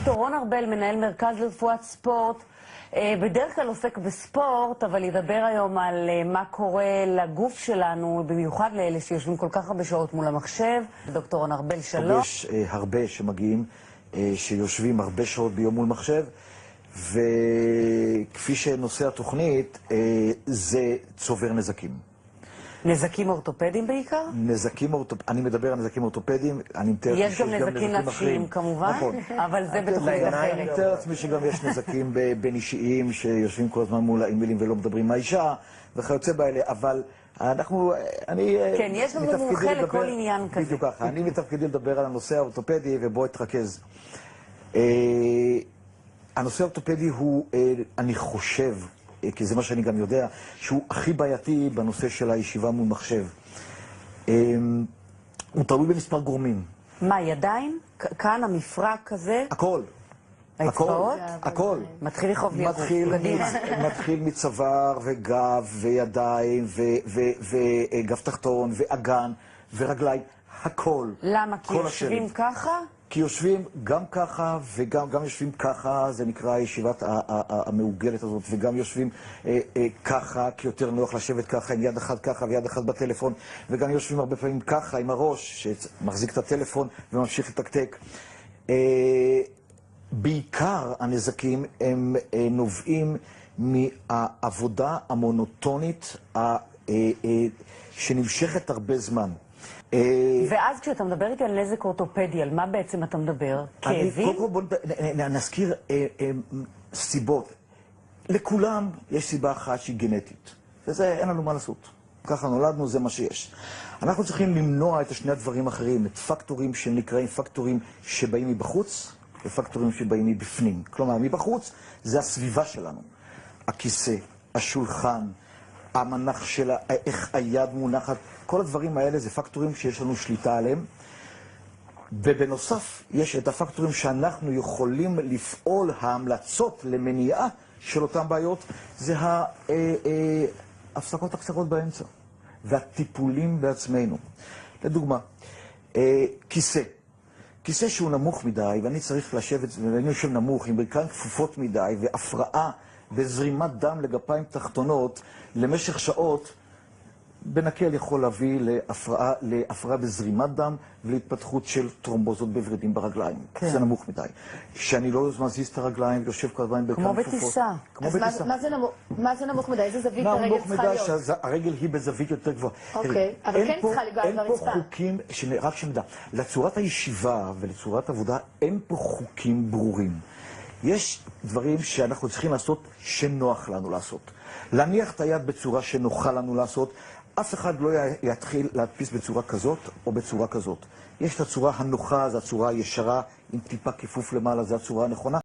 דוקטור רון ארבל, מנהל מרכז לרפואת ספורט, בדרך כלל עוסק בספורט, אבל ידבר היום על מה קורה לגוף שלנו, במיוחד לאלה שיושבים כל כך הרבה שעות מול המחשב. דוקטור רון ארבל, שלום. יש הרבה שמגיעים, שיושבים הרבה שעות ביום מול מחשב, וכפי שנושא התוכנית, זה צובר נזקים. נזקים אורתופדיים בעיקר? אני מדבר על נזקים אורתופדיים, אני מתאר יש גם נזקים נפשיים כמובן, נכון. אבל זה בתוכנית אחרת. אני מתאר לעצמי שגם יש נזקים בין אישיים שיושבים כל הזמן מול האימיילים ולא מדברים מהאישה וכיוצא באלה, אבל כן, יש לנו מומחה לכל עניין כזה. בדיוק ככה, אני מתפקידי לדבר על הנושא האורתופדי ובוא אתרכז. הנושא האורתופדי הוא, אני חושב, כי זה מה שאני גם יודע, שהוא הכי בעייתי בנושא של הישיבה מול מחשב. הוא תלוי במספר גורמים. מה, ידיים? כאן המפרק הזה? הכל. האצבעות? הכל. מתחיל לכאוב לי הגוף. מתחיל מצוואר וגב וידיים וגב תחתון ואגן ורגליים. הכל. למה? כי יושבים ככה? כי יושבים גם ככה וגם יושבים ככה, זה נקרא הישיבת המעוגלת הזאת, וגם יושבים ככה, כי יותר נוח לשבת ככה עם יד אחת ככה ויד אחת בטלפון, וגם יושבים הרבה פעמים ככה עם הראש, שמחזיק את הטלפון וממשיך לתקתק. בעיקר הנזקים הם נובעים מהעבודה המונוטונית שנמשכת הרבה זמן. ואז כשאתה מדבר איתי על נזק אורתופדי, על מה בעצם אתה מדבר? כאבים? קודם כל בוא נזכיר סיבות. לכולם יש סיבה אחת שהיא גנטית, וזה אין לנו מה לעשות. ככה נולדנו, זה מה שיש. אנחנו צריכים למנוע את שני הדברים האחרים, את פקטורים שנקראים פקטורים שבאים מבחוץ, ופקטורים שבאים מבפנים. כלומר, מבחוץ זה הסביבה שלנו. הכיסא, השולחן, המנח שלה, איך היד מונחת, כל הדברים האלה זה פקטורים שיש לנו שליטה עליהם. ובנוסף, יש את הפקטורים שאנחנו יכולים לפעול, ההמלצות למניעה של אותן בעיות, זה ההפסקות הקצרות באמצע, והטיפולים בעצמנו. לדוגמה, כיסא. כיסא שהוא נמוך מדי, ואני צריך לשבת, ואני יושב נמוך, עם ברכיים כפופות מדי, והפרעה בזרימת דם לגפיים תחתונות, למשך שעות, בנקל יכול להביא להפרעה בזרימת דם ולהתפתחות של טרומבוזות בוורידים ברגליים. כן. זה נמוך מדי. כשאני לא מזיז את הרגליים ויושב כל הזמן ברכיים כפופות. כמו בטיסה. אז מה זה נמוך מדי? איזה זווית הרגל צריכה להיות? נמוך מדי שהרגל היא בזווית יותר גבוהה. אוקיי, אבל כן צריכה לגעת ברצפה. אין פה חוקים, רק שנדע, לצורת הישיבה ולצורת עבודה אין פה חוקים ברורים. יש דברים שאנחנו צריכים לעשות שנוח לנו לעשות. להניח את היד בצורה שנוחה לנו לעשות. אף אחד לא יתחיל להדפיס בצורה כזאת או בצורה כזאת. יש את הצורה הנוחה, זו הצורה הישרה, עם טיפה כיפוף למעלה, זו הצורה הנכונה.